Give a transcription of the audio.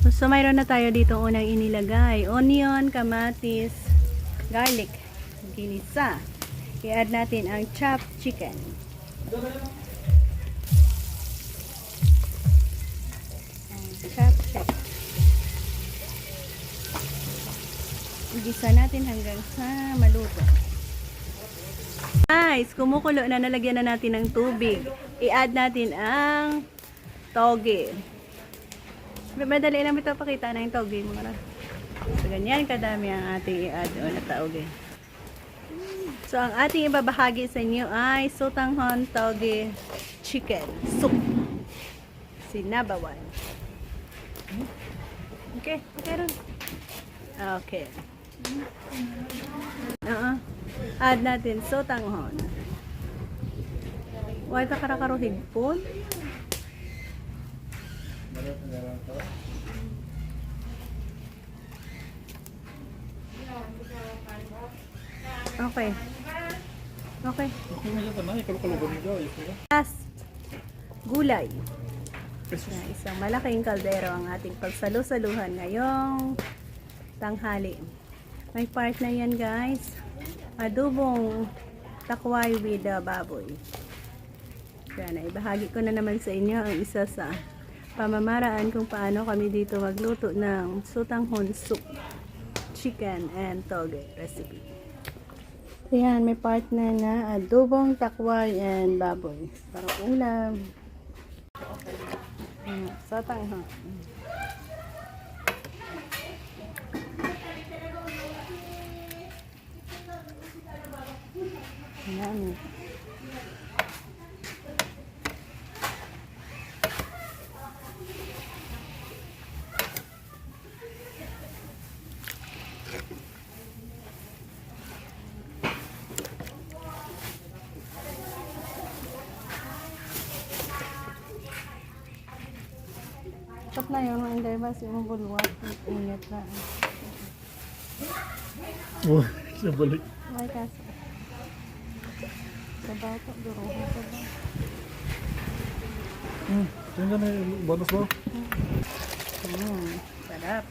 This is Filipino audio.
So mayroon na tayo dito unang inilagay. Onion, kamatis, garlic, ginisa. I-add natin ang chopped chicken. Chopped chicken. Igisa natin hanggang sa maluto. Guys, kumukulo na, nalagyan na natin ng tubig. I-add natin ang toge. Madali lang ito pakita na yung toge. So, ganyan kadami ang ating i-add o na toge. So, ang ating ibabahagi sa inyo ay sotanghon toge chicken soup. Sinabawan. Okay, okay ron. Okay. Add natin sotanghon. Wala ka karakaro higpon. Okay. Okay. Last, gulay. Na isang malaking kaldero ang ating pagsalu-saluhan ngayong tanghali. May part na yan guys. Adobong takway with baboy. Kaya na, ibahagi ko na naman sa inyo ang isa sa pamamaraan kung paano kami dito magluto ng sotanghon soup, chicken and toge recipe. Ayan, may part na adobong takway and baboy. Para ulam. Sotanghon. Ayan. Stop na yun, hindi ba si mabulwat? Ingat na. Oh, siya balik. Ay, kasi. Sa bata, duruho ko ba? Tingnan na yung bonus mo. Sarap.